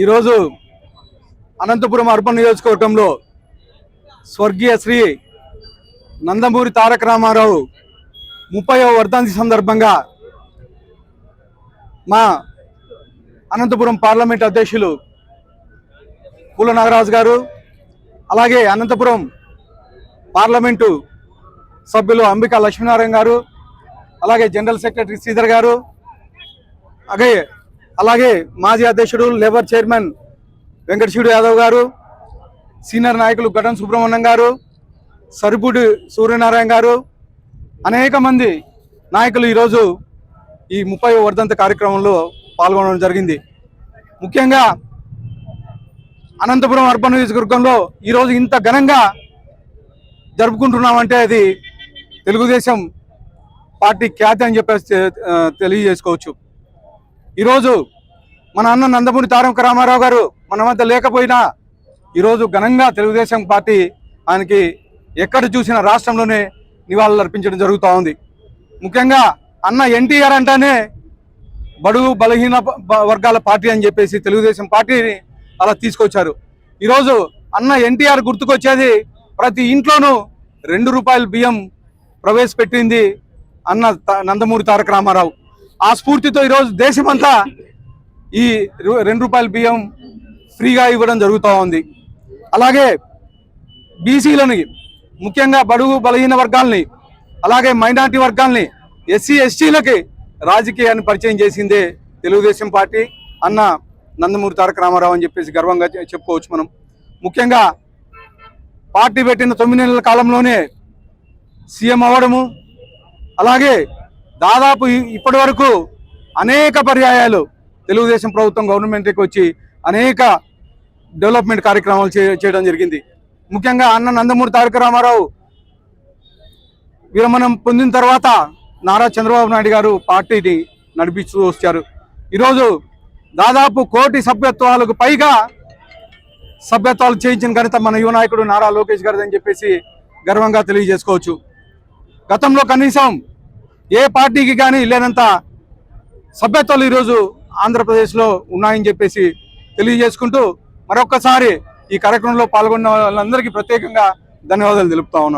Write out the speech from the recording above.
ఈరోజు అనంతపురం అర్బన్ నియోజకవర్గంలో స్వర్గీయ శ్రీ నందమూరి తారక రామారావు 30వ వర్ధంతి సందర్భంగా మా అనంతపురం పార్లమెంట్ అధ్యక్షులు పూల నాగరాజు గారు, అలాగే అనంతపురం పార్లమెంటు సభ్యులు అంబికా లక్ష్మీనారాయణ గారు, అలాగే జనరల్ సెక్రటరీ శ్రీధర్ గారు, అలాగే మాజీ అధ్యక్షుడు లేబర్ చైర్మన్ వెంకటశివుడు యాదవ్ గారు, సీనియర్ నాయకులు గడ్డం సుబ్రహ్మణ్యం గారు, సరిపూడి సూర్యనారాయణ గారు, అనేక మంది నాయకులు ఈరోజు ఈ 30వ వర్ధంతి కార్యక్రమంలో పాల్గొనడం జరిగింది. ముఖ్యంగా అనంతపురం అర్బన్ నియోజకవర్గంలో ఈరోజు ఇంత ఘనంగా జరుపుకుంటున్నామంటే అది తెలుగుదేశం పార్టీ ఖ్యాతి అని చెప్పేసి తెలియజేసుకోవచ్చు. ఈరోజు మన అన్న నందమూరి తారక రామారావు గారు మన మధ్య లేకపోయినా ఈరోజు ఘనంగా తెలుగుదేశం పార్టీ ఆయనకి ఎక్కడ చూసినా రాష్ట్రంలోనే నివాళులు అర్పించడం జరుగుతూ ఉంది. ముఖ్యంగా అన్న ఎన్టీఆర్ అంటేనే బడుగు బలహీన వర్గాల పార్టీ అని చెప్పేసి తెలుగుదేశం పార్టీని అలా తీసుకొచ్చారు. ఈరోజు అన్న ఎన్టీఆర్ గుర్తుకొచ్చేది ప్రతి ఇంట్లోనూ ₹2 బియ్యం ప్రవేశపెట్టింది అన్న నందమూరి తారక రామారావు. ఆ స్ఫూర్తితో ఈరోజు దేశమంతా ఈ ₹2 బియ్యం ఫ్రీగా ఇవ్వడం జరుగుతూ ఉంది. అలాగే బీసీలని, ముఖ్యంగా బడుగు బలహీన వర్గాల్ని, అలాగే మైనార్టీ వర్గాల్ని, ఎస్సీ ఎస్టీలకి రాజకీయాన్ని పరిచయం చేసిందే తెలుగుదేశం పార్టీ, అన్న నందమూరి తారక రామారావు అని చెప్పేసి గర్వంగా చెప్పుకోవచ్చు మనం. ముఖ్యంగా పార్టీ పెట్టిన 9 నెలల కాలంలోనే సీఎం అవ్వడము, అలాగే దాదాపు ఇప్పటి వరకు అనేక పర్యాయాలు తెలుగుదేశం ప్రభుత్వం గవర్నమెంట్కి వచ్చి అనేక డెవలప్మెంట్ కార్యక్రమాలు చేయడం జరిగింది. ముఖ్యంగా అన్న నందమూరి తారక రామారావు విరమణం పొందిన తర్వాత నారా చంద్రబాబు నాయుడు గారు పార్టీని నడిపిస్తూ వచ్చారు. ఈరోజు దాదాపు 1 కోటి సభ్యత్వాలకు పైగా సభ్యత్వాలు చేయించిన ఘనత మన యువ నాయకుడు నారా లోకేష్ గారిది అని చెప్పేసి గర్వంగా తెలియజేసుకోవచ్చు. గతంలో కనీసం ఏ పార్టీకి కానీ లేనంత సభ్యత్వాలు ఈరోజు ఆంధ్రప్రదేశ్లో ఉన్నాయని చెప్పేసి తెలియజేసుకుంటూ మరొక్కసారి ఈ కార్యక్రమంలో పాల్గొన్న వాళ్ళందరికీ ప్రత్యేకంగా ధన్యవాదాలు తెలుపుతా ఉన్నాను.